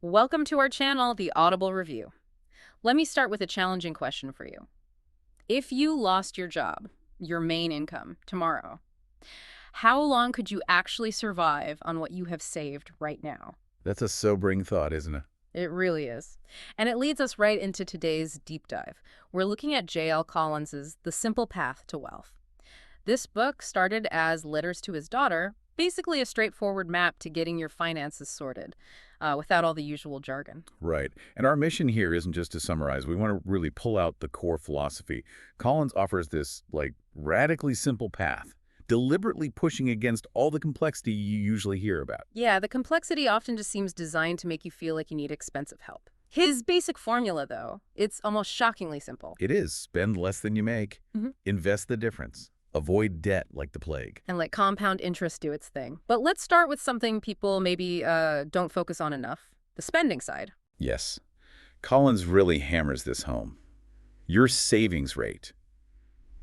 Welcome to our channel, The Audible Review. Let me start with a challenging question for you. If you lost your job, your main income, tomorrow, how long could you actually survive on what you have saved right now? That's a sobering thought, isn't it? It really is. And it leads us right into today's deep dive. We're looking at J.L. Collins's The Simple Path to Wealth. This book started as letters to his daughter, basically a straightforward map to getting your finances sorted, without all the usual jargon. Right. And our mission here isn't just to summarize. We want to really pull out the core philosophy. Collins offers this, radically simple path, deliberately pushing against all the complexity you usually hear about. Yeah, the complexity often just seems designed to make you feel like you need expensive help. His basic formula, though, it's almost shockingly simple. It is spend less than you make, invest the difference, avoid debt like the plague. And let compound interest do its thing. But let's start with something people maybe don't focus on enough, the spending side. Yes. Collins really hammers this home. Your savings rate.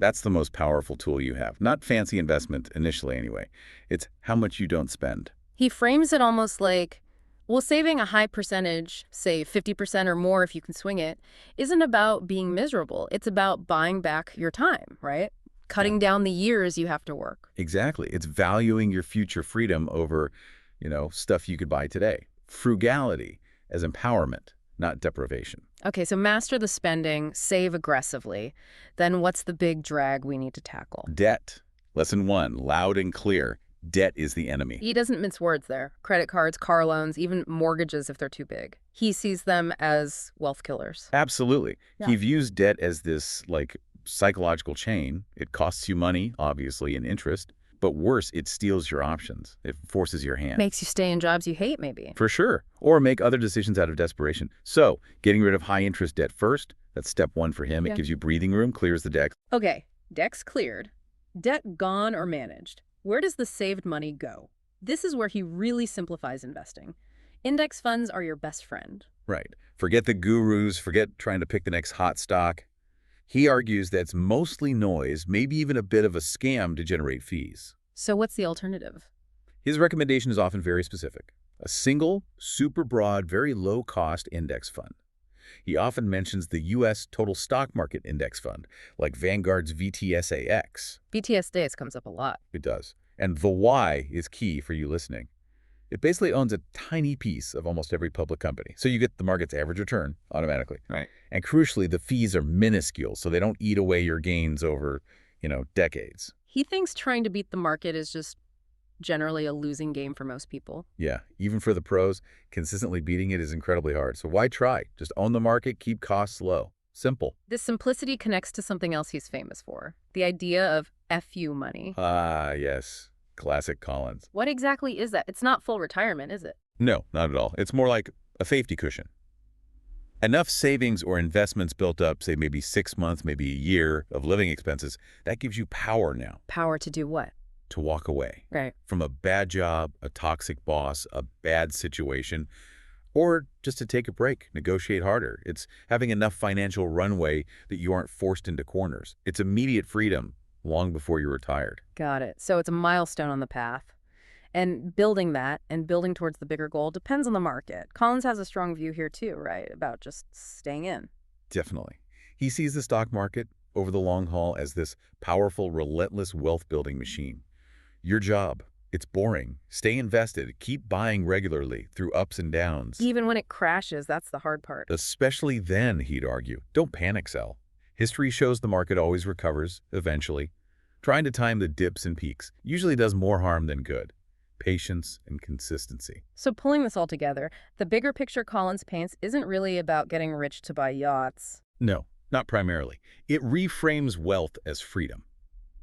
That's the most powerful tool you have. Not fancy investment initially anyway. It's how much you don't spend. He frames it almost like, well, saving a high percentage, say 50% or more if you can swing it, isn't about being miserable. It's about buying back your time, right? Cutting down the years you have to work. Exactly. It's valuing your future freedom over, stuff you could buy today. Frugality as empowerment, not deprivation. Okay, so master the spending, save aggressively. Then what's the big drag we need to tackle? Debt. Lesson 1, loud and clear. Debt is the enemy. He doesn't mince words there. Credit cards, car loans, even mortgages if they're too big. He sees them as wealth killers. Absolutely. Yeah. He views debt as this, psychological chain. It costs you money, obviously, in interest. But worse, it steals your options. It forces your hand. Makes you stay in jobs you hate, maybe. For sure. Or make other decisions out of desperation. So, getting rid of high-interest debt first, that's step 1 for him. Yeah. It gives you breathing room, clears the deck. Okay, debt's cleared. Debt gone or managed. Where does the saved money go? This is where he really simplifies investing. Index funds are your best friend. Right. Forget the gurus, forget trying to pick the next hot stock. He argues that's mostly noise, maybe even a bit of a scam to generate fees. So what's the alternative? His recommendation is often very specific. A single, super broad, very low-cost index fund. He often mentions the U.S. Total Stock Market Index Fund, like Vanguard's VTSAX. BTS Days comes up a lot. It does. And the why is key for you listening. It basically owns a tiny piece of almost every public company. So you get the market's average return automatically. Right. And crucially, the fees are minuscule, so they don't eat away your gains over, decades. He thinks trying to beat the market is just generally a losing game for most people. Yeah, even for the pros, consistently beating it is incredibly hard. So why try? Just own the market, keep costs low. Simple. This simplicity connects to something else he's famous for, the idea of FU money. Ah, yes. Classic Collins. What exactly is that? It's not full retirement, is it? No, not at all. It's more like a safety cushion. Enough savings or investments built up, say maybe 6 months, maybe a year of living expenses, that gives you power now Power to do what? to walk away Right. from a bad job, a toxic boss, a bad situation, or just to take a break, negotiate harder. It's having enough financial runway that you aren't forced into corners. It's immediate freedom long before you're retired. Got it. So it's a milestone on the path. And building that and building towards the bigger goal depends on the market. Collins has a strong view here too, right? About just staying in. Definitely. He sees the stock market over the long haul as this powerful, relentless wealth-building machine. Your job, it's boring. Stay invested. Keep buying regularly through ups and downs. Even when it crashes, that's the hard part. Especially then, he'd argue. Don't panic sell. History shows the market always recovers, eventually. Trying to time the dips and peaks usually does more harm than good. Patience and consistency. So pulling this all together, the bigger picture Collins paints isn't really about getting rich to buy yachts. No, not primarily. It reframes wealth as freedom.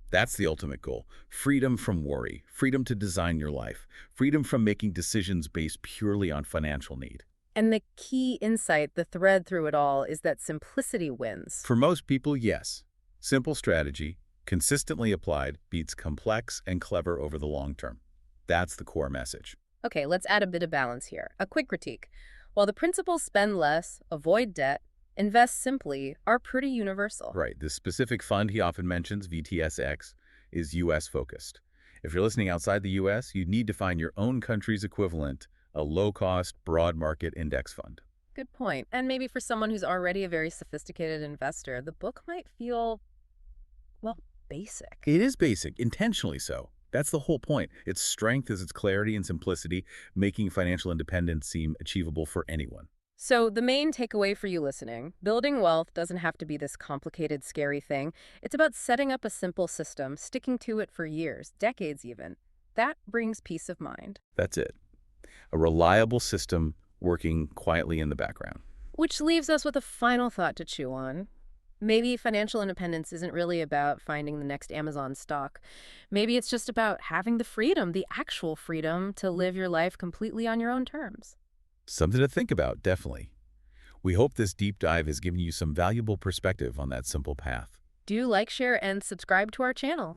That's the ultimate goal. Freedom from worry, freedom to design your life, freedom from making decisions based purely on financial need. And the key insight, the thread through it all, is that simplicity wins. For most people, yes. Simple strategy, consistently applied, beats complex and clever over the long term. That's the core message. Okay, let's add a bit of balance here. A quick critique. While the principles spend less, avoid debt, invest simply are pretty universal. Right. The specific fund he often mentions, VTSX, is U.S. focused. If you're listening outside the U.S., you need to find your own country's equivalent a low-cost, broad market index fund. Good point. And maybe for someone who's already a very sophisticated investor, the book might feel, well, basic. It is basic, intentionally so. That's the whole point. Its strength is its clarity and simplicity, making financial independence seem achievable for anyone. So, the main takeaway for you listening, building wealth doesn't have to be this complicated, scary thing. It's about setting up a simple system, sticking to it for years, decades even. That brings peace of mind. That's it. A reliable system working quietly in the background. Which leaves us with a final thought to chew on. Maybe financial independence isn't really about finding the next Amazon stock. Maybe it's just about having the freedom, the actual freedom, to live your life completely on your own terms. Something to think about, definitely. We hope this deep dive has given you some valuable perspective on that simple path. Do like, share, and subscribe to our channel.